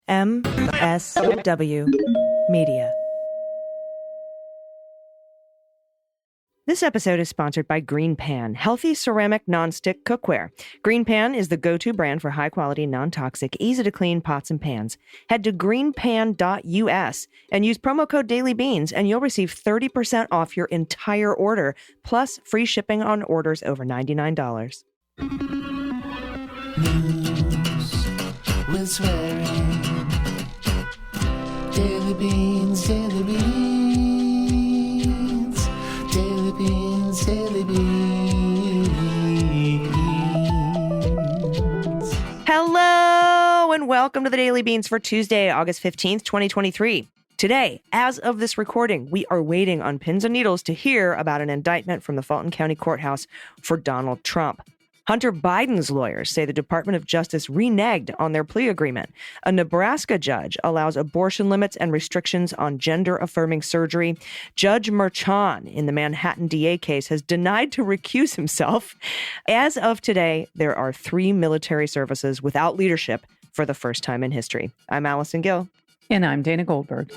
MSW Media. This episode is sponsored by Green Pan, healthy ceramic nonstick cookware. Green Pan is the go-to brand for high-quality, non-toxic, easy-to-clean pots and pans. Head to greenpan.us and use promo code DailyBeans, and you'll receive 30% off your entire order, plus free shipping on orders over $99. News with swearing. Daily Beans, Daily Beans. Daily Beans, Daily Beans. Hello, and welcome to the Daily Beans for Tuesday, August 15th, 2023. Today, as of this recording, we are waiting on pins and needles to hear about an indictment from the Fulton County Courthouse for Donald Trump. Hunter Biden's lawyers say the Department of Justice reneged on their plea agreement. A Nebraska judge allows abortion limits and restrictions on gender-affirming surgery. Judge Merchan in the Manhattan DA case has denied to recuse himself. As of today, there are 3 military services without leadership for the first time in history. I'm Allison Gill. And I'm Dana Goldberg.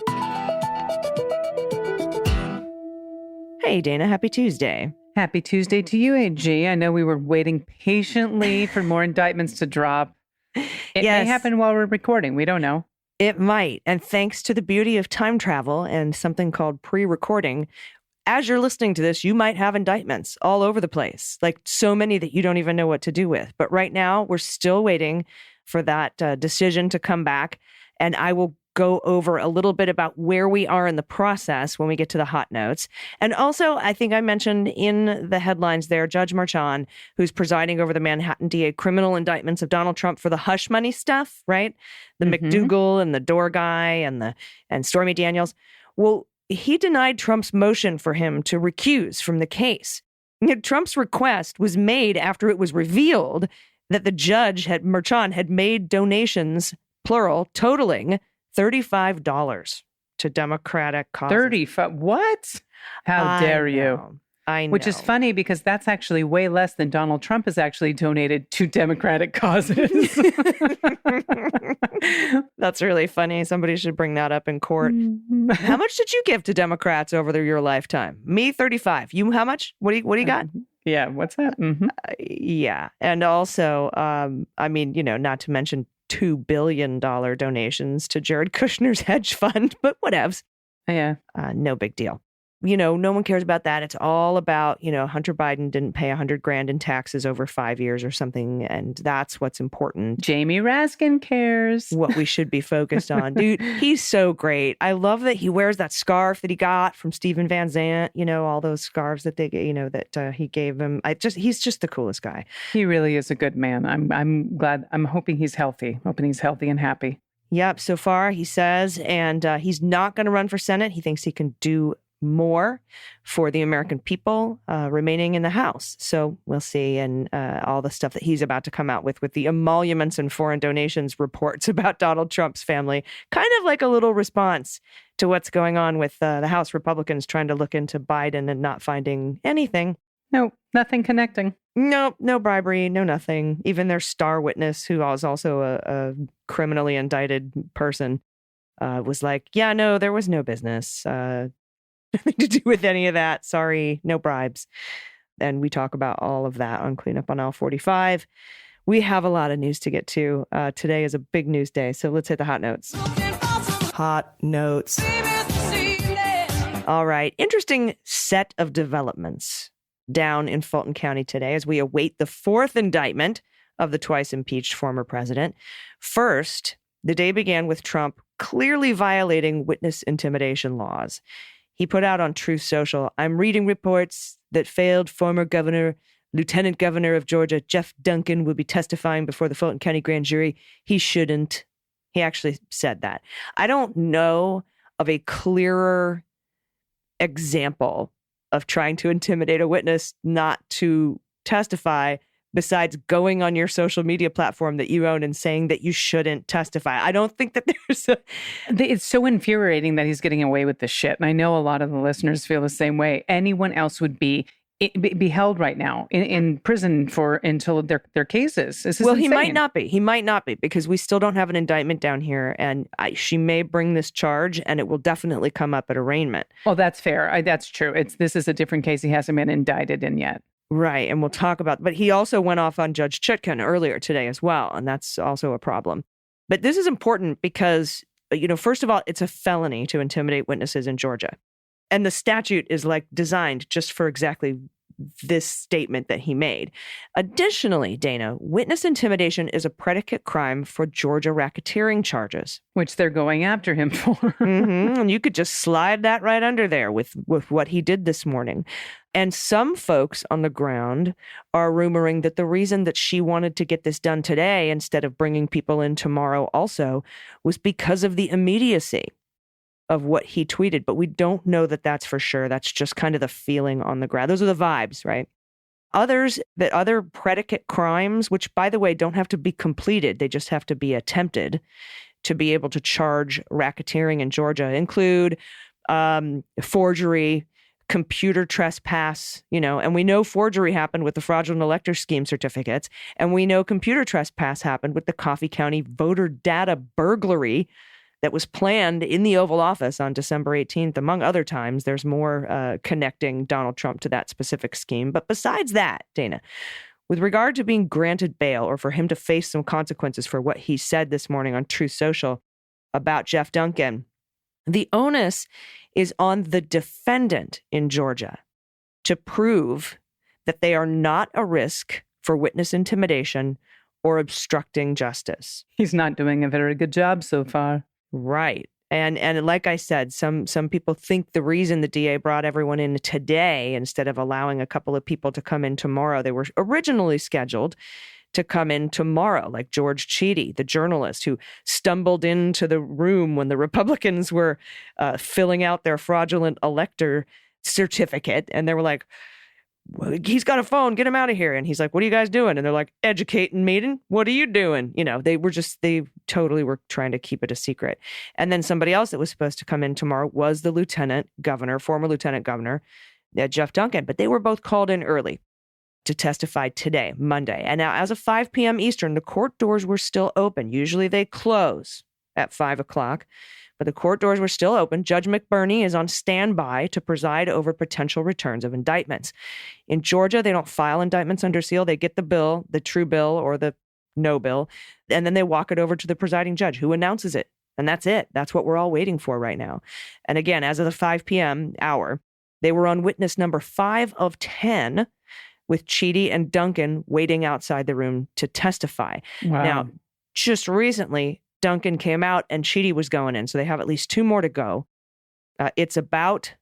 Hey, Dana. Happy Tuesday. Happy Tuesday to you, AG. I know we were waiting patiently for more indictments to drop. It may happen while we're recording. We don't know. It might. And thanks to the beauty of time travel and something called pre-recording, as you're listening to this, you might have indictments all over the place, like so many that you don't even know what to do with. But right now, we're still waiting for that decision to come back. And I will go over a little bit about where we are in the process when we get to the hot notes. And also, I think I mentioned in the headlines there, Judge Merchan, who's presiding over the Manhattan DA criminal indictments of Donald Trump for the hush money stuff, right? The McDougal and the door guy and Stormy Daniels. Well, he denied Trump's motion for him to recuse from the case. Trump's request was made after it was revealed that the judge, Merchan, had made donations, plural, totaling $35 to Democratic causes. 35? What? How dare you? I know. Which is funny because that's actually way less than Donald Trump has actually donated to Democratic causes. That's really funny. Somebody should bring that up in court. How much did you give to Democrats over your lifetime? Me, 35. You, how much? What do you got? Yeah, what's that? Yeah. And also, not to mention $2 billion donations to Jared Kushner's hedge fund, but whatevs. Yeah. No big deal. No one cares about that. It's all about, Hunter Biden didn't pay $100,000 in taxes over 5 years or something. And that's what's important. Jamie Raskin cares. What we should be focused on. Dude, he's so great. I love that he wears that scarf that he got from Stephen Van Zandt, all those scarves that that he gave him. He's just the coolest guy. He really is a good man. I'm glad. I'm hoping he's healthy. Hoping he's healthy and happy. Yep. So far, he says, and he's not going to run for Senate. He thinks he can do more for the American people remaining in the House. So we'll see. And all the stuff that he's about to come out with the emoluments and foreign donations reports about Donald Trump's family, kind of like a little response to what's going on with the House Republicans trying to look into Biden and not finding anything. No, nothing connecting. No bribery, no nothing. Even their star witness, who was also a criminally indicted person, was like, yeah, no, there was no business. Nothing to do with any of that. Sorry, no bribes. And we talk about all of that on Cleanup on Aisle 45. We have a lot of news to get to. Today is a big news day, so let's hit the hot notes. Hot notes. All right. Interesting set of developments down in Fulton County today as we await the 4th indictment of the twice impeached former president. First, the day began with Trump clearly violating witness intimidation laws. He put out on Truth Social, "I'm reading reports that failed former Lieutenant Governor of Georgia, Jeff Duncan, will be testifying before the Fulton County grand jury. He shouldn't." He actually said that. I don't know of a clearer example of trying to intimidate a witness not to testify besides going on your social media platform that you own and saying that you shouldn't testify. I don't think that there's It's so infuriating that he's getting away with this shit. And I know a lot of the listeners feel the same way. Anyone else would be be held right now in prison until their cases. This is Well, he insane. might not be. He might not be because we still don't have an indictment down here. And she may bring this charge and it will definitely come up at arraignment. Oh, that's fair. That's true. This is a different case. He hasn't been indicted in yet. Right. And we'll talk about, but he also went off on Judge Chutkan earlier today as well. And that's also a problem. But this is important because, first of all, it's a felony to intimidate witnesses in Georgia. And the statute is designed just for exactly this statement that he made. Additionally, Dana, witness intimidation is a predicate crime for Georgia racketeering charges. Which they're going after him for. Mm-hmm. And you could just slide that right under there with what he did this morning. And some folks on the ground are rumoring that the reason that she wanted to get this done today instead of bringing people in tomorrow also was because of the immediacy of what he tweeted. But we don't know that that's for sure. That's just kind of the feeling on the ground. Those are the vibes, right? Other predicate crimes, which, by the way, don't have to be completed. They just have to be attempted to be able to charge racketeering in Georgia, include forgery, computer trespass, and we know forgery happened with the fraudulent elector scheme certificates, and we know computer trespass happened with the Coffee County voter data burglary that was planned in the Oval Office on December 18th. Among other times, there's more connecting Donald Trump to that specific scheme. But besides that, Dana, with regard to being granted bail or for him to face some consequences for what he said this morning on Truth Social about Jeff Duncan, the onus is on the defendant in Georgia to prove that they are not a risk for witness intimidation or obstructing justice. He's not doing a very good job so far. Right. And like I said, some people think the reason the DA brought everyone in today instead of allowing a couple of people to come in tomorrow, they were originally scheduled to come in tomorrow, like George Cheedy, the journalist who stumbled into the room when the Republicans were filling out their fraudulent elector certificate. And they were like, well, he's got a phone, get him out of here. And he's like, what are you guys doing? And they're like, educating meeting. What are you doing? They totally were trying to keep it a secret. And then somebody else that was supposed to come in tomorrow was the former lieutenant governor, Jeff Duncan. But they were both called in early to testify today, Monday. And now as of 5 p.m. Eastern, the court doors were still open. Usually they close at 5 o'clock. But the court doors were still open. Judge McBurney is on standby to preside over potential returns of indictments. In Georgia, they don't file indictments under seal. They get the bill, the true bill or the no bill, and then they walk it over to the presiding judge who announces it. And that's it. That's what we're all waiting for right now. And again, as of the 5 p.m. hour, they were on witness number 5 of 10 with Cheedy and Duncan waiting outside the room to testify. Wow. Now, just recently, Duncan came out and Cheedy was going in. So they have at least 2 more to go. It's about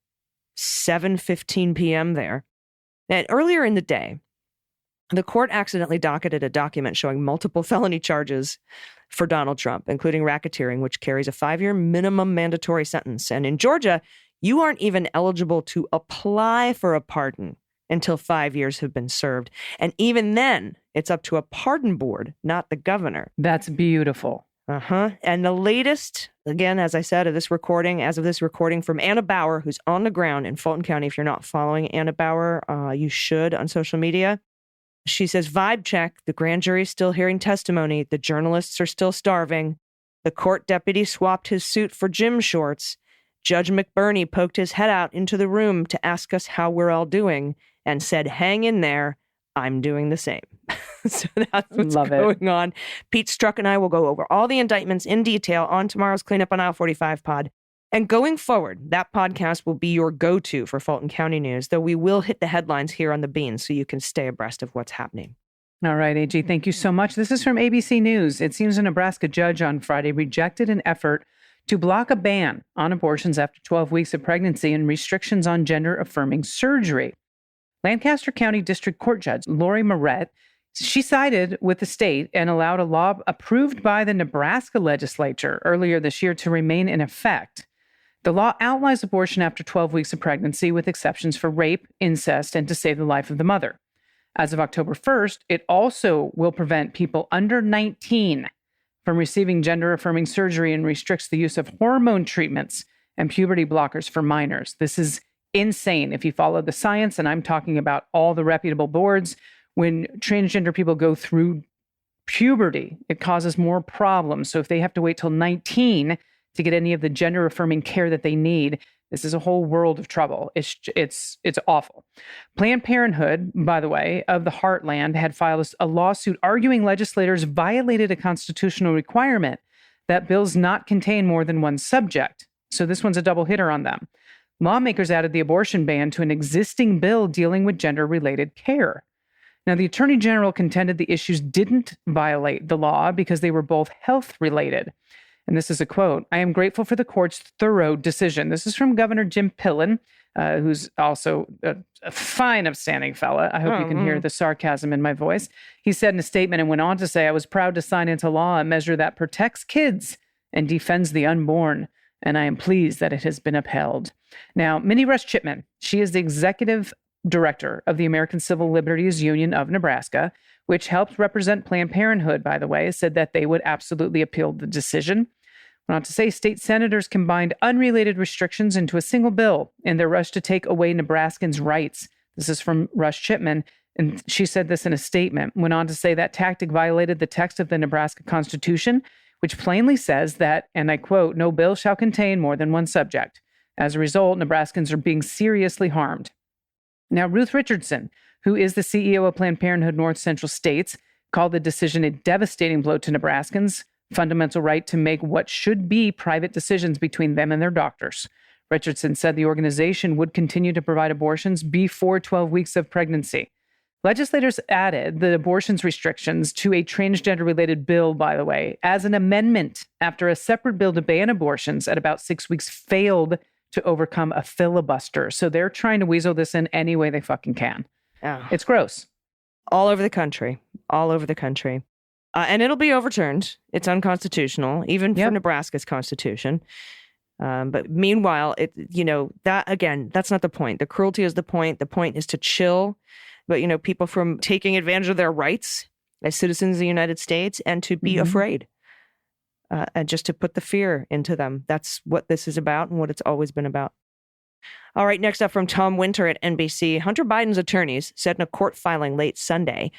7:15 p.m. there. And earlier in the day, the court accidentally docketed a document showing multiple felony charges for Donald Trump, including racketeering, which carries a 5-year minimum mandatory sentence. And in Georgia, you aren't even eligible to apply for a pardon until 5 years have been served. And even then, it's up to a pardon board, not the governor. That's beautiful. And the latest, again, as I said, as of this recording from Anna Bauer, who's on the ground in Fulton County. If you're not following Anna Bauer, you should on social media. She says, vibe check. The grand jury is still hearing testimony. The journalists are still starving. The court deputy swapped his suit for gym shorts. Judge McBurney poked his head out into the room to ask us how we're all doing and said, hang in there. I'm doing the same. So that's what's going on. Pete Strzok and I will go over all the indictments in detail on tomorrow's Cleanup on Aisle 45 pod. And going forward, that podcast will be your go-to for Fulton County news, though we will hit the headlines here on the Bean so you can stay abreast of what's happening. All right, AG, thank you so much. This is from ABC News. It seems a Nebraska judge on Friday rejected an effort to block a ban on abortions after 12 weeks of pregnancy and restrictions on gender-affirming surgery. Lancaster County District Court Judge Lori Moret, she sided with the state and allowed a law approved by the Nebraska legislature earlier this year to remain in effect. The law outlines abortion after 12 weeks of pregnancy with exceptions for rape, incest, and to save the life of the mother. As of October 1st, it also will prevent people under 19 from receiving gender-affirming surgery and restricts the use of hormone treatments and puberty blockers for minors. This is insane if you follow the science. And I'm talking about all the reputable boards. When transgender people go through puberty, it causes more problems. So if they have to wait till 19 to get any of the gender affirming care that they need, this is a whole world of trouble. It's awful. Planned Parenthood, by the way, of the Heartland, had filed a lawsuit arguing legislators violated a constitutional requirement that bills not contain more than one subject. So this one's a double hitter on them. Lawmakers added the abortion ban to an existing bill dealing with gender-related care. Now, the Attorney General contended the issues didn't violate the law because they were both health-related. And this is a quote, "I am grateful for the court's thorough decision." This is from Governor Jim Pillen, who's also a fine, upstanding fella. I hope you can hear the sarcasm in my voice. He said in a statement and went on to say, "I was proud to sign into law a measure that protects kids and defends the unborn, and I am pleased that it has been upheld." Now, Minnie Rush Chipman, she is the executive director of the American Civil Liberties Union of Nebraska, which helps represent Planned Parenthood, by the way, said that they would absolutely appeal the decision. Went on to say state senators combined unrelated restrictions into a single bill in their rush to take away Nebraskans' rights. This is from Rush Chipman, and she said this in a statement. Went on to say that tactic violated the text of the Nebraska Constitution, which plainly says that, and I quote, "No bill shall contain more than one subject." As a result, Nebraskans are being seriously harmed. Now, Ruth Richardson, who is the CEO of Planned Parenthood North Central States, called the decision a devastating blow to Nebraskans' fundamental right to make what should be private decisions between them and their doctors. Richardson said the organization would continue to provide abortions before 12 weeks of pregnancy. Legislators added the abortions restrictions to a transgender-related bill, by the way, as an amendment after a separate bill to ban abortions at about 6 weeks failed to overcome a filibuster. So they're trying to weasel this in any way they fucking can. Oh. It's gross. All over the country. All over the country. And it'll be overturned. It's unconstitutional, even for Nebraska's constitution. But meanwhile, that's not the point. The cruelty is the point. The point is to chill, but, people from taking advantage of their rights as citizens of the United States and to be afraid. And just to put the fear into them. That's what this is about and what it's always been about. All right, next up from Tom Winter at NBC. Hunter Biden's attorneys said in a court filing late Sunday,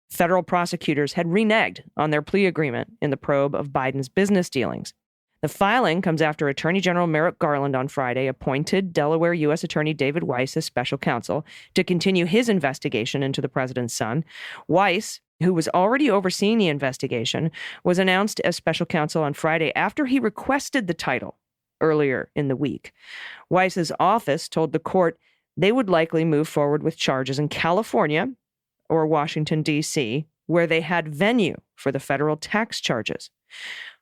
federal prosecutors had reneged on their plea agreement in the probe of Biden's business dealings. The filing comes after Attorney General Merrick Garland on Friday appointed Delaware U.S. Attorney David Weiss as special counsel to continue his investigation into the president's son. Weiss, who was already overseeing the investigation, was announced as special counsel on Friday after he requested the title earlier in the week. Weiss's office told the court they would likely move forward with charges in California or Washington, D.C., where they had venue for the federal tax charges.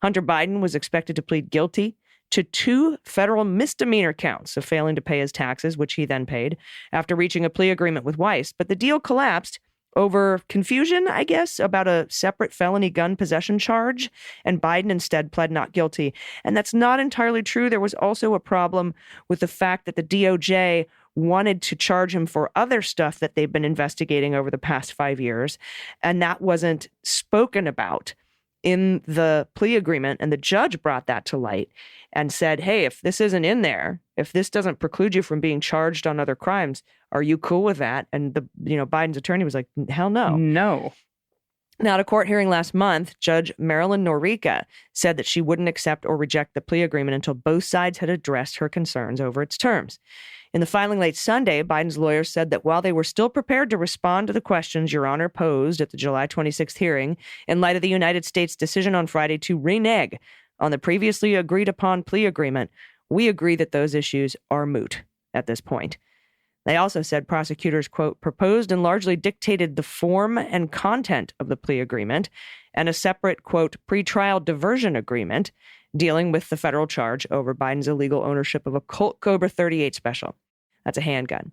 Hunter Biden was expected to plead guilty to 2 federal misdemeanor counts of failing to pay his taxes, which he then paid, after reaching a plea agreement with Weiss. But the deal collapsed over confusion, I guess, about a separate felony gun possession charge, and Biden instead pled not guilty. And that's not entirely true. There was also a problem with the fact that the DOJ wanted to charge him for other stuff that they've been investigating over the past 5 years, and that wasn't spoken about in the plea agreement. And the judge brought that to light and said, hey, if this isn't in there, if this doesn't preclude you from being charged on other crimes, are you cool with that? And Biden's attorney was like, hell no. No. Now, at a court hearing last month, Judge Marilyn Norica said that she wouldn't accept or reject the plea agreement until both sides had addressed her concerns over its terms. In the filing late Sunday, Biden's lawyers said that while they were still prepared to respond to the questions Your Honor posed at the July 26th hearing, in light of the United States' decision on Friday to renege on the previously agreed upon plea agreement, we agree that those issues are moot at this point. They also said prosecutors, quote, proposed and largely dictated the form and content of the plea agreement and a separate, quote, pretrial diversion agreement dealing with the federal charge over Biden's illegal ownership of a Colt Cobra 38 special. That's a handgun.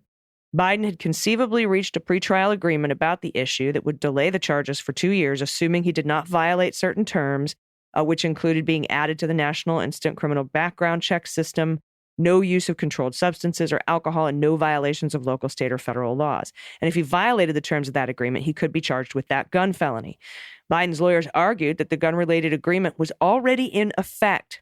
Biden had conceivably reached a pretrial agreement about the issue that would delay the charges for 2 years, assuming he did not violate certain terms, which included being added to the National Instant Criminal Background Check System, no use of controlled substances or alcohol, and no violations of local, state, or federal laws. And if he violated the terms of that agreement, he could be charged with that gun felony. Biden's lawyers argued that the gun-related agreement was already in effect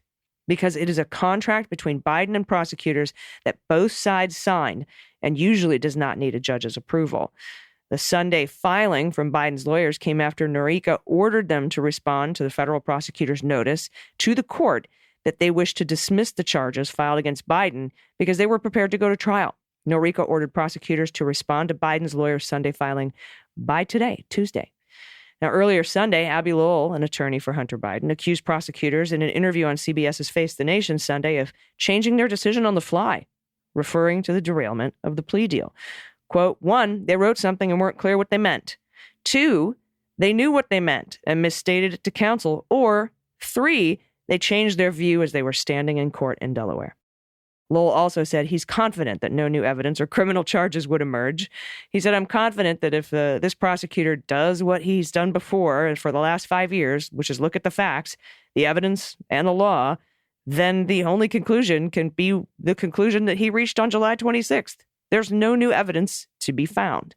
because it is a contract between Biden and prosecutors that both sides signed and usually does not need a judge's approval. The Sunday filing from Biden's lawyers came after Norika ordered them to respond to the federal prosecutor's notice to the court that they wished to dismiss the charges filed against Biden because they were prepared to go to trial. Norika ordered prosecutors to respond to Biden's lawyer's Sunday filing by today, Tuesday. Now, earlier Sunday, Abby Lowell, an attorney for Hunter Biden, accused prosecutors in an interview on CBS's Face the Nation Sunday of changing their decision on the fly, referring to the derailment of the plea deal. Quote, 1, they wrote something and weren't clear what they meant. 2, they knew what they meant and misstated it to counsel. Or 3, they changed their view as they were standing in court in Delaware. Lowell also said he's confident that no new evidence or criminal charges would emerge. He said, I'm confident that if this prosecutor does what he's done before for the last 5 years, which is look at the facts, the evidence, and the law, then the only conclusion can be the conclusion that he reached on July 26th. There's no new evidence to be found.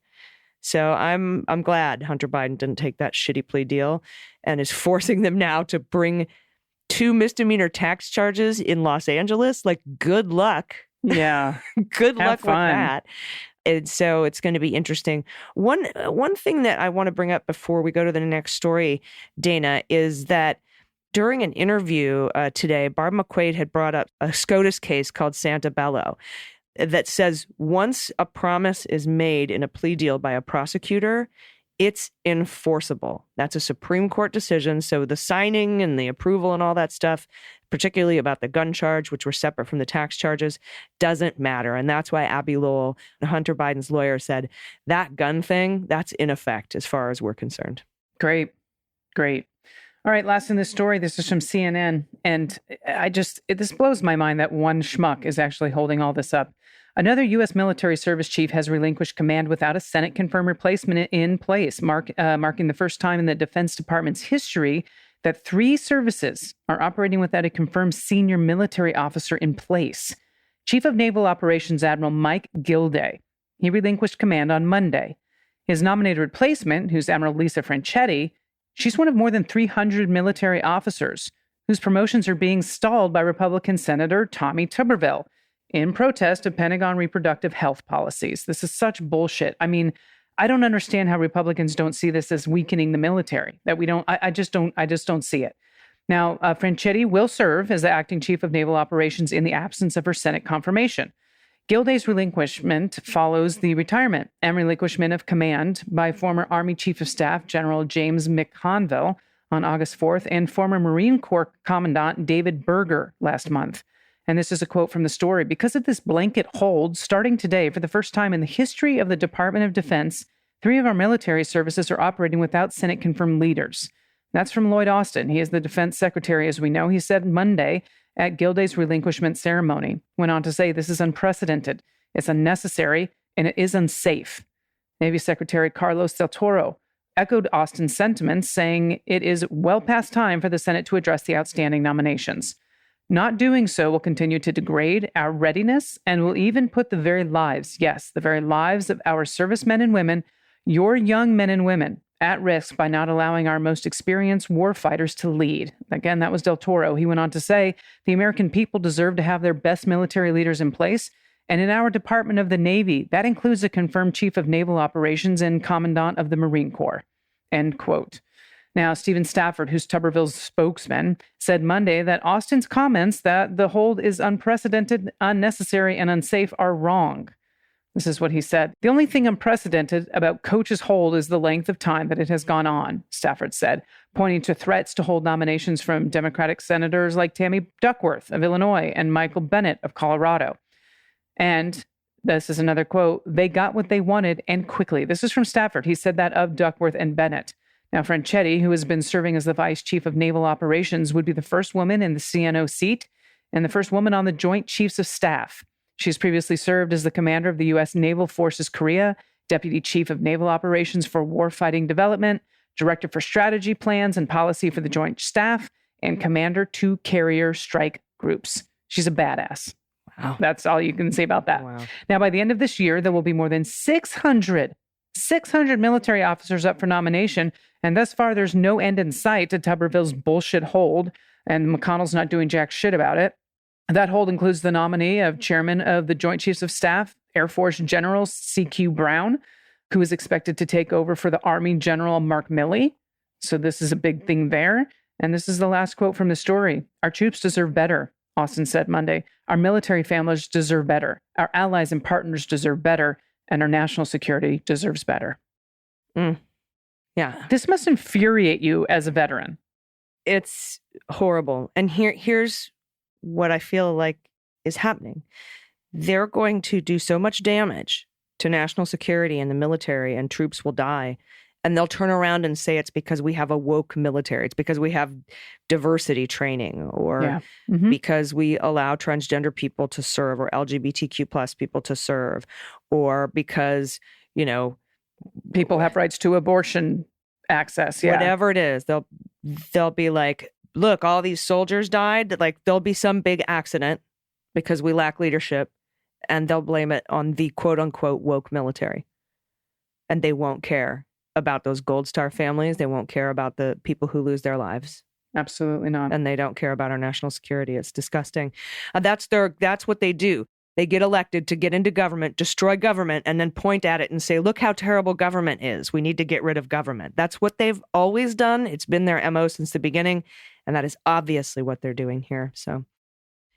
So I'm glad Hunter Biden didn't take that shitty plea deal and is forcing them now to bring 2 misdemeanor tax charges in Los Angeles. Like, good luck. Yeah. Good Have luck fun. with that. And so it's going to be interesting. One thing that I want to bring up before we go to the next story, Dana, is that during an interview today, Barb McQuaid had brought up a SCOTUS case called Santabello that says once a promise is made in a plea deal by a prosecutor, it's enforceable. That's a Supreme Court decision. So the signing and the approval and all that stuff, particularly about the gun charge, which were separate from the tax charges, doesn't matter. And that's why Abby Lowell, Hunter Biden's lawyer, said that gun thing, that's in effect as far as we're concerned. Great. All right, last in this story, this is from CNN. And this blows my mind that one schmuck is actually holding all this up. Another U.S. military service chief has relinquished command without a Senate-confirmed replacement in place, marking the first time in the Defense Department's history that 3 services are operating without a confirmed senior military officer in place. Chief of Naval Operations Admiral Mike Gilday, he relinquished command on Monday. His nominated replacement, who's Admiral Lisa Franchetti, she's one of more than 300 military officers whose promotions are being stalled by Republican Senator Tommy Tuberville in protest of Pentagon reproductive health policies. This is such bullshit. I mean, I don't understand how Republicans don't see this as weakening the military. I just don't see it. Now, Franchetti will serve as the acting chief of naval operations in the absence of her Senate confirmation. Gilday's relinquishment follows the retirement and relinquishment of command by former Army Chief of Staff General James McConville on August 4th and former Marine Corps Commandant David Berger last month. And this is a quote from the story. Because of this blanket hold, starting today, for the first time in the history of the Department of Defense, 3 of our military services are operating without Senate-confirmed leaders. That's from Lloyd Austin. He is the defense secretary, as we know. He said Monday at Gilday's relinquishment ceremony, went on to say this is unprecedented, it's unnecessary, and it is unsafe. Navy Secretary Carlos Del Toro echoed Austin's sentiments, saying it is well past time for the Senate to address the outstanding nominations. Not doing so will continue to degrade our readiness and will even put the very lives of our servicemen and women, your young men and women, at risk by not allowing our most experienced warfighters to lead. Again, that was Del Toro. He went on to say, the American people deserve to have their best military leaders in place. And in our Department of the Navy, that includes a confirmed chief of naval operations and commandant of the Marine Corps. End quote. Now, Stephen Stafford, who's Tuberville's spokesman, said Monday that Austin's comments that the hold is unprecedented, unnecessary, and unsafe are wrong. This is what he said. The only thing unprecedented about Coach's hold is the length of time that it has gone on, Stafford said, pointing to threats to hold nominations from Democratic senators like Tammy Duckworth of Illinois and Michael Bennet of Colorado. And this is another quote, they got what they wanted and quickly. This is from Stafford. He said that of Duckworth and Bennet. Now, Franchetti, who has been serving as the vice chief of naval operations, would be the first woman in the CNO seat and the first woman on the Joint Chiefs of Staff. She's previously served as the commander of the U.S. Naval Forces Korea, deputy chief of naval operations for warfighting development, director for strategy plans and policy for the Joint Staff, and commander 2 carrier strike groups. She's a badass. Wow. That's all you can say about that. Wow. Now, by the end of this year, there will be more than 600 military officers up for nomination, and thus far, there's no end in sight to Tuberville's bullshit hold. and McConnell's not doing jack shit about it. That hold includes the nominee of chairman of the Joint Chiefs of Staff, Air Force General C.Q. Brown, who is expected to take over for the Army General Mark Milley. So this is a big thing there. And this is the last quote from the story. Our troops deserve better, Austin said Monday. Our military families deserve better. Our allies and partners deserve better. And our national security deserves better. Yeah. This must infuriate you as a veteran. It's horrible. And here's what I feel like is happening. They're going to do so much damage to national security and the military, and troops will die. And they'll turn around and say it's because we have a woke military. It's because we have diversity training, or because we allow transgender people to serve, or LGBTQ plus people to serve, or because, people have rights to abortion access. Yeah. Whatever it is, they'll be like, look, all these soldiers died. Like, there'll be some big accident because we lack leadership, and they'll blame it on the quote unquote woke military. And they won't care about those Gold Star families. They won't care about the people who lose their lives. Absolutely not. And they don't care about our national security. It's disgusting. That's what they do. They get elected to get into government, destroy government, and then point at it and say, look how terrible government is. We need to get rid of government. That's what they've always done. It's been their MO since the beginning. And that is obviously what they're doing here. So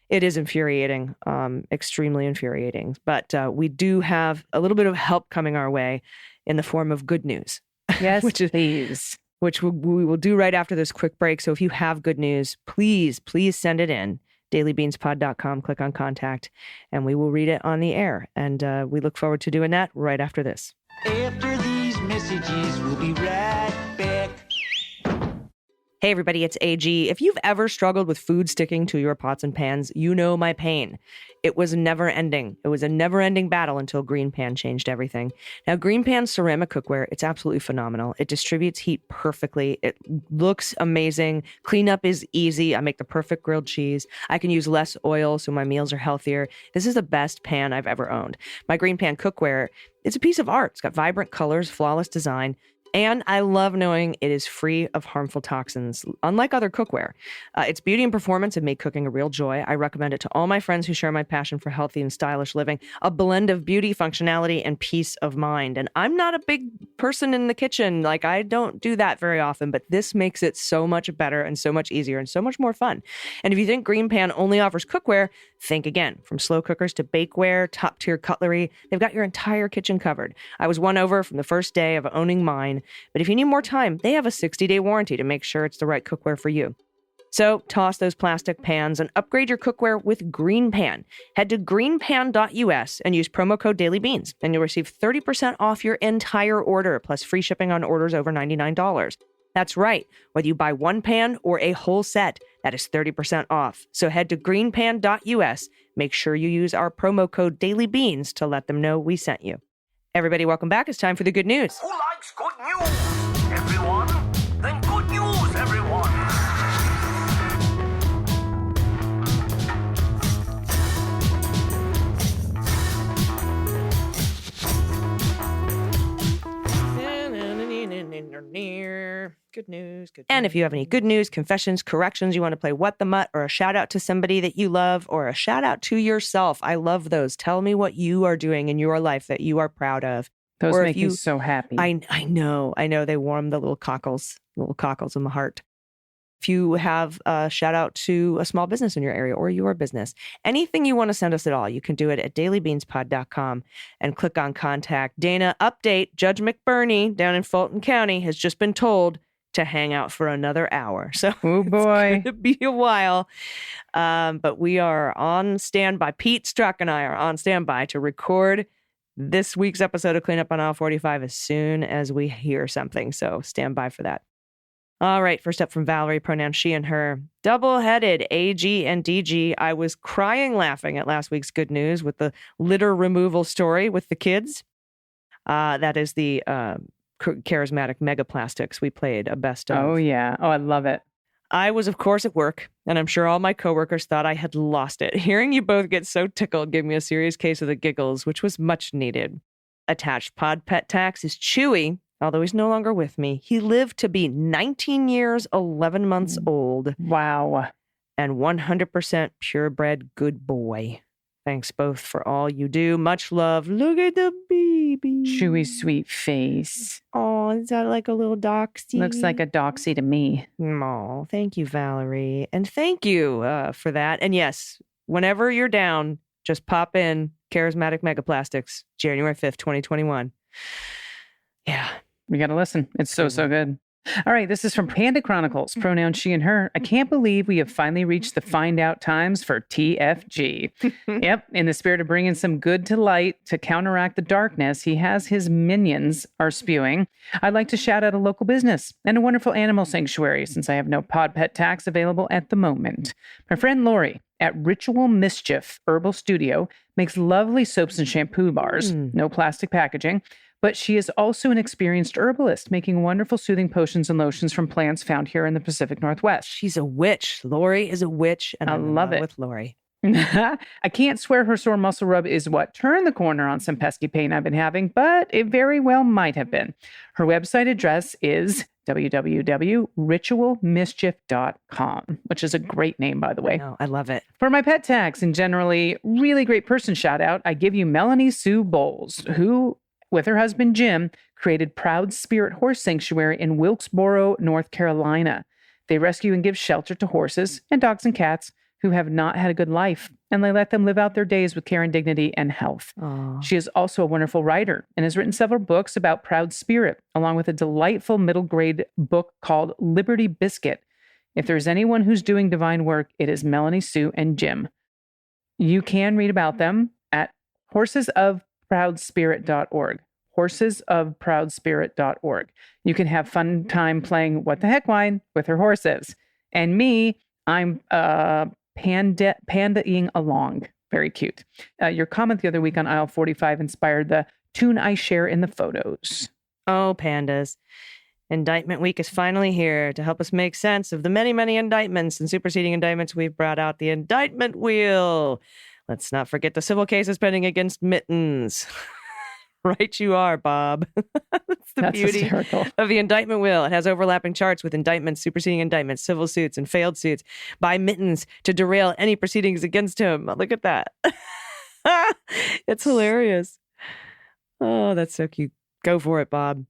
it is infuriating, extremely infuriating. But we do have a little bit of help coming our way in the form of good news. Yes, please. Which we will do right after this quick break. So if you have good news, please send it in. dailybeanspod.com, click on contact, and we will read it on the air. And we look forward to doing that right after this. After these messages, we'll be right back. Hey everybody, it's AG. If you've ever struggled with food sticking to your pots and pans, you know my pain. It was never ending. It was a never ending battle until Green Pan changed everything. Now, Green Pan's ceramic cookware, it's absolutely phenomenal. It distributes heat perfectly. It looks amazing. Cleanup is easy. I make the perfect grilled cheese. I can use less oil, so my meals are healthier. This is the best pan I've ever owned. My Green Pan cookware, it's a piece of art. It's got vibrant colors, flawless design. And I love knowing it is free of harmful toxins, unlike other cookware. Its beauty and performance have made cooking a real joy. I recommend it to all my friends who share my passion for healthy and stylish living, a blend of beauty, functionality, and peace of mind. And I'm not a big person in the kitchen. Like, I don't do that very often, but this makes it so much better and so much easier and so much more fun. And if you think Green Pan only offers cookware, think again. From slow cookers to bakeware, top-tier cutlery, they've got your entire kitchen covered. I was won over from the first day of owning mine. But if you need more time, they have a 60-day warranty to make sure it's the right cookware for you. So toss those plastic pans and upgrade your cookware with Green Pan. Head to greenpan.us and use promo code DailyBeans, and you'll receive 30% off your entire order, plus free shipping on orders over $99. That's right. Whether you buy one pan or a whole set, that is 30% off. So head to greenpan.us. Make sure you use our promo code DailyBeans to let them know we sent you. Everybody, welcome back. It's time for the good news. Who likes good news? Everyone? Then good news, everyone! Good news. And if you have any good news, confessions, corrections, you want to play What the Mutt, or a shout out to somebody that you love, or a shout out to yourself, I love those. Tell me what you are doing in your life that you are proud of. Those make me so happy. I know. They warm the little cockles in the heart. If you have a shout out to a small business in your area or your business, anything you want to send us at all, you can do it at dailybeanspod.com and click on contact. Dana, update. Judge McBurney down in Fulton County has just been told to hang out for another hour. So oh boy, it's going to be a while. But we are on standby. Pete Struck and I are on standby to record this week's episode of Cleanup on Aisle 45 as soon as we hear something. So stand by for that. All right, first up from Valerie, pronouns she and her. Double-headed AG and DG. I was crying laughing at last week's good news with the litter removal story with the kids. That is the charismatic megaplastics we played a best of. Oh, yeah. Oh, I love it. I was, of course, at work, and I'm sure all my coworkers thought I had lost it. Hearing you both get so tickled gave me a serious case of the giggles, which was much needed. Attached pod pet tax is Chewy, although he's no longer with me. He lived to be 19 years, 11 months old. Wow. and 100% purebred good boy. Thanks both for all you do. Much love. Look at the baby. Chewy, sweet face. Oh, is that like a little doxy? Looks like a doxy to me. Oh, thank you, Valerie. And thank you for that. And yes, whenever you're down, just pop in Charismatic Megaplastics, January 5th, 2021. Yeah. We got to listen. It's so good. All right, this is from Panda Chronicles, pronoun she and her. I can't believe we have finally reached the find out times for TFG. Yep, in the spirit of bringing some good to light to counteract the darkness he has his minions are spewing, I'd like to shout out a local business and a wonderful animal sanctuary since I have no pod pet tax available at the moment. My friend Lori at Ritual Mischief Herbal Studio makes lovely soaps and shampoo bars, no plastic packaging. But she is also an experienced herbalist, making wonderful soothing potions and lotions from plants found here in the Pacific Northwest. She's a witch. Lori is a witch, and I love it. With Lori. I can't swear her sore muscle rub is what turned the corner on some pesky pain I've been having, but it very well might have been. Her website address is www.ritualmischief.com, which is a great name, by the way. I love it. For my pet tags and generally really great person shout out, I give you Melanie Sue Bowles, who, with her husband Jim, created Proud Spirit Horse Sanctuary in Wilkesboro, North Carolina. They rescue and give shelter to horses and dogs and cats who have not had a good life, and they let them live out their days with care and dignity and health. Aww. She is also a wonderful writer and has written several books about Proud Spirit, along with a delightful middle grade book called Liberty Biscuit. If there's anyone who's doing divine work, it is Melanie Sue and Jim. You can read about them at horsesofproudspirit.org. horsesofproudspirit.org. You can have fun time playing what the heck wine with her horses. And me, I'm pandaing along. Very cute. Your comment the other week on aisle 45 inspired the tune I share in the photos. Oh, pandas. Indictment week is finally here to help us make sense of the many, many indictments and superseding indictments. We've brought out the indictment wheel. Let's not forget the civil cases pending against Mittens. Right you are, Bob. That's beauty hysterical. Of the indictment wheel. It has overlapping charts with indictments, superseding indictments, civil suits, and failed suits by Mittens to derail any proceedings against him. Look at that. It's hilarious. Oh, that's so cute. Go for it, Bob.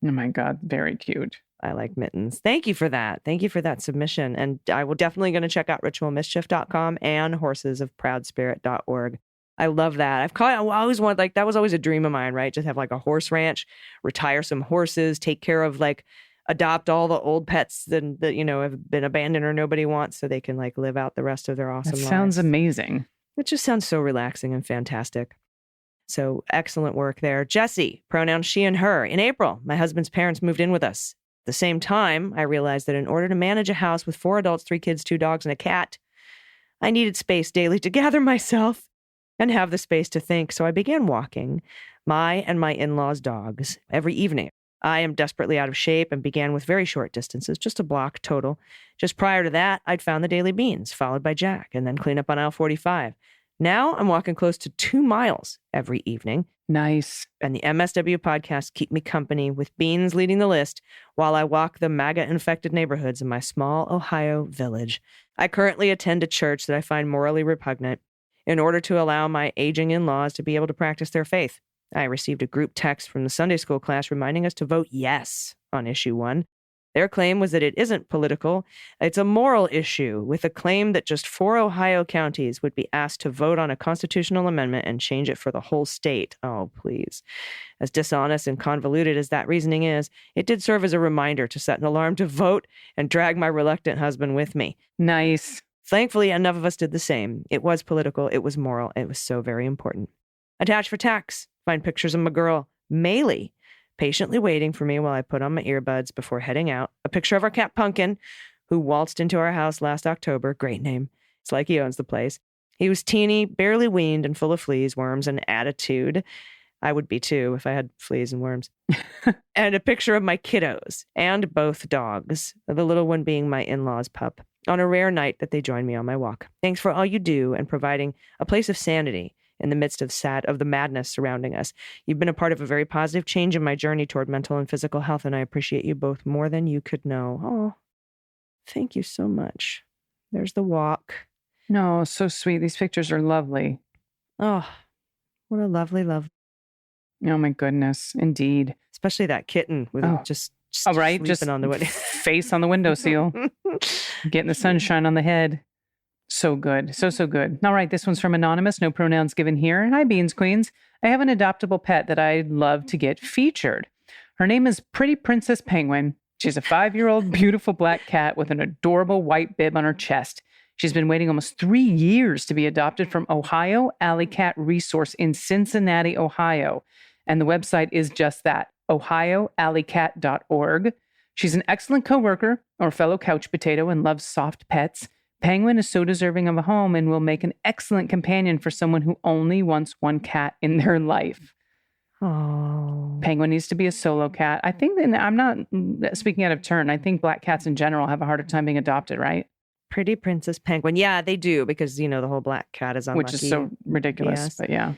Oh my God, very cute. I like Mittens. Thank you for that. Thank you for that submission. And I will definitely going to check out ritualmischief.com and horsesofproudspirit.org. I love that. I always wanted, like, that was always a dream of mine, right? Just have like a horse ranch, retire some horses, take care of, like, adopt all the old pets that have been abandoned or nobody wants, so they can like live out the rest of their awesome lives. Sounds amazing. It just sounds so relaxing and fantastic. So excellent work there. Jessie, pronoun she and her. In April, my husband's parents moved in with us. At the same time, I realized that in order to manage a house with 4 adults, 3 kids, 2 dogs, and a cat, I needed space daily to gather myself and have the space to think. So I began walking my and my in-laws' dogs every evening. I am desperately out of shape and began with very short distances, just a block total. Just prior to that, I'd found the daily beans, followed by Jack, and then clean up on aisle 45. Now I'm walking close to 2 miles every evening. Nice. And the MSW podcasts keep me company, with Beans leading the list while I walk the MAGA-infected neighborhoods in my small Ohio village. I currently attend a church that I find morally repugnant in order to allow my aging in-laws to be able to practice their faith. I received a group text from the Sunday school class reminding us to vote yes on issue 1. Their claim was that it isn't political. It's a moral issue, with a claim that just 4 Ohio counties would be asked to vote on a constitutional amendment and change it for the whole state. Oh, please. As dishonest and convoluted as that reasoning is, it did serve as a reminder to set an alarm to vote and drag my reluctant husband with me. Nice. Thankfully, enough of us did the same. It was political. It was moral. It was so very important. Attached for tax, find pictures of my girl, Maylee, patiently waiting for me while I put on my earbuds before heading out. A picture of our cat Pumpkin, who waltzed into our house last October. Great name. It's like he owns the place. He was teeny, barely weaned, and full of fleas, worms, and attitude. I would be too if I had fleas and worms. And a picture of my kiddos and both dogs, the little one being my in-laws' pup, on a rare night that they joined me on my walk. Thanks for all you do and providing a place of sanity in the midst of the madness surrounding us. You've been a part of a very positive change in my journey toward mental and physical health, and I appreciate you both more than you could know. Oh, thank you so much. There's the walk. No, so sweet. These pictures are lovely. Oh, what a lovely, lovely. Oh my goodness. Indeed. Especially that kitten with just right. sleeping Just on the window. face on the windowsill. Getting the sunshine on the head. So good. So good. All right. This one's from Anonymous. No pronouns given here. Hi, Beans Queens. I have an adoptable pet that I'd love to get featured. Her name is Pretty Princess Penguin. She's a 5-year-old beautiful black cat with an adorable white bib on her chest. She's been waiting almost 3 years to be adopted from Ohio Alley Cat Resource in Cincinnati, Ohio. And the website is just that, ohioalleycat.org. She's an excellent coworker or fellow couch potato and loves soft pets. Penguin is so deserving of a home and will make an excellent companion for someone who only wants one cat in their life. Oh. Penguin needs to be a solo cat. I think, and I'm not speaking out of turn, I think black cats in general have a harder time being adopted, right? Pretty Princess Penguin. Yeah, they do, because, the whole black cat is unlucky. Which is so ridiculous, Yes. but yeah.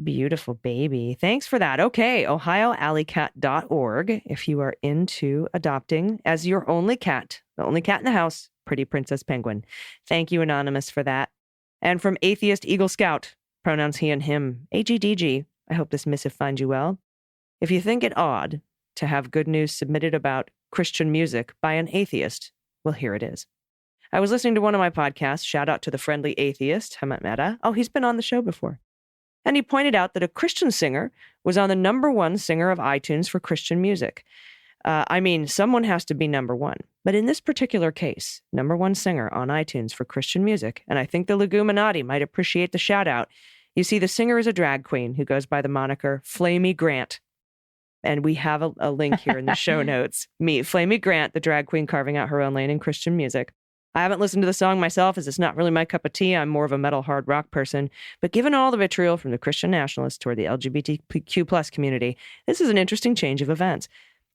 Beautiful baby. Thanks for that. Okay, ohioalleycat.org if you are into adopting as your only cat, the only cat in the house, Pretty Princess Penguin. Thank you, Anonymous, for that. And from Atheist Eagle Scout, pronouns he and him, AGDG, I hope this missive finds you well. If you think it odd to have good news submitted about Christian music by an atheist, well, here it is. I was listening to one of my podcasts, shout out to the friendly atheist, Hamat Mehta. Oh, he's been on the show before. And he pointed out that a Christian singer was on the #1 singer of iTunes for Christian music. Someone has to be #1. But in this particular case, #1 singer on iTunes for Christian music, and I think the Leguminati might appreciate the shout out. You see, the singer is a drag queen who goes by the moniker Flamey Grant. And we have a link here in the show notes. Meet Flamey Grant, the drag queen carving out her own lane in Christian music. I haven't listened to the song myself, as it's not really my cup of tea. I'm more of a metal hard rock person. But given all the vitriol from the Christian nationalists toward the LGBTQ+ community, this is an interesting change of events.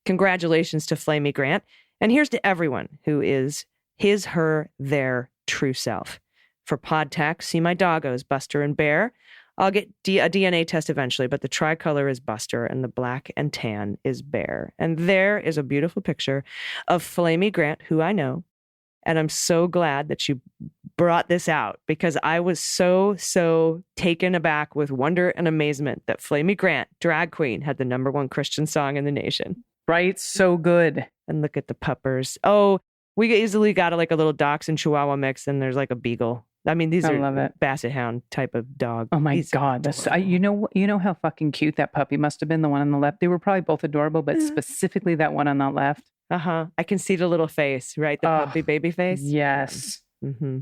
Congratulations to Flamey Grant. And here's to everyone who is his, her, their true self. For PodTech, see my doggos, Buster and Bear. I'll get a DNA test eventually, but the tricolor is Buster and the black and tan is Bear. And there is a beautiful picture of Flamey Grant, who I know. And I'm so glad that you brought this out, because I was so taken aback with wonder and amazement that Flamey Grant, drag queen, had the #1 Christian song in the nation. Right? So good. And look at the puppers. Oh, we easily got a little dachshund chihuahua mix, and there's a beagle. I mean, these are basset hound type of dog. Oh my God. You know how fucking cute that puppy must have been, the one on the left? They were probably both adorable, but specifically that one on the left. Uh-huh. I can see the little face, right? The puppy baby face. Yes. Mm-hmm.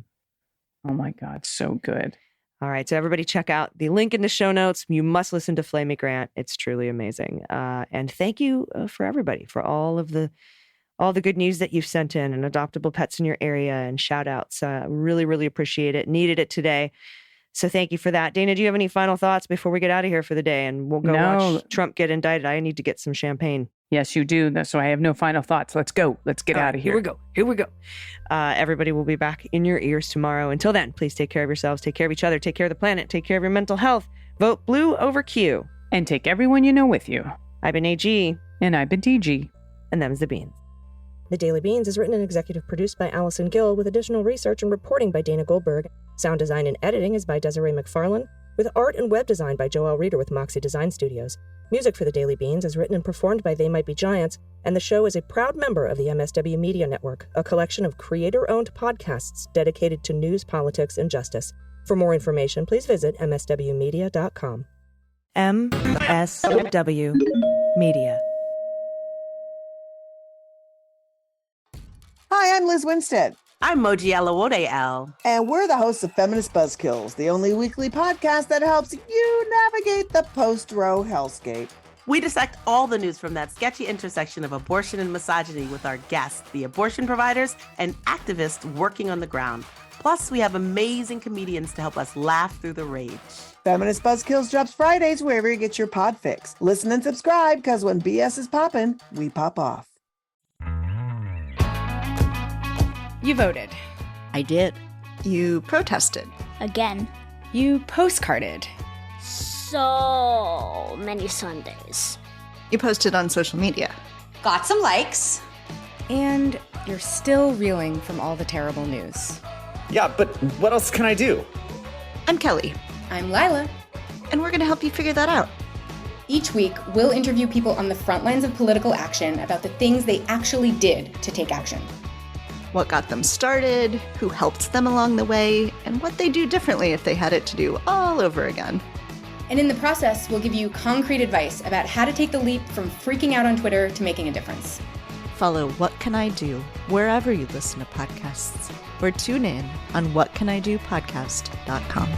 Oh my God. So good. All right. So everybody check out the link in the show notes. You must listen to Flamey Grant. It's truly amazing. And thank you for everybody for all the good news that you've sent in, and adoptable pets in your area, and shout outs. Really, really appreciate it. Needed it today. So thank you for that. Dana, do you have any final thoughts before we get out of here for the day? And we'll go watch Trump get indicted. I need to get some champagne. Yes, you do. So I have no final thoughts. Let's go. Let's get out of here. Here we go. Everybody will be back in your ears tomorrow. Until then, please take care of yourselves. Take care of each other. Take care of the planet. Take care of your mental health. Vote blue over Q. And take everyone you know with you. I've been AG. And I've been DG. And them's the Beans. The Daily Beans is written and executive produced by Allison Gill, with additional research and reporting by Dana Goldberg. Sound design and editing is by Desiree McFarlane, with art and web design by Joelle Reeder with Moxie Design Studios. Music for The Daily Beans is written and performed by They Might Be Giants, and the show is a proud member of the MSW Media Network, a collection of creator-owned podcasts dedicated to news, politics, and justice. For more information, please visit mswmedia.com. MSW Media. Hi, I'm Liz Winstead. I'm Moji Alawode Al. And we're the hosts of Feminist Buzzkills, the only weekly podcast that helps you navigate the post-Roe hellscape. We dissect all the news from that sketchy intersection of abortion and misogyny with our guests, the abortion providers and activists working on the ground. Plus, we have amazing comedians to help us laugh through the rage. Feminist Buzzkills drops Fridays wherever you get your pod fix. Listen and subscribe, because when BS is popping, we pop off. You voted. I did. You protested. Again. You postcarded. So many Sundays. You posted on social media. Got some likes. And you're still reeling from all the terrible news. Yeah, but what else can I do? I'm Kelly, I'm Lila. and we're going to help you figure that out. Each week, we'll interview people on the front lines of political action about the things they actually did to take action. What got them started, who helped them along the way, and what they do differently if they had it to do all over again. And in the process, we'll give you concrete advice about how to take the leap from freaking out on Twitter to making a difference. Follow What Can I Do wherever you listen to podcasts, or tune in on whatcanidopodcast.com.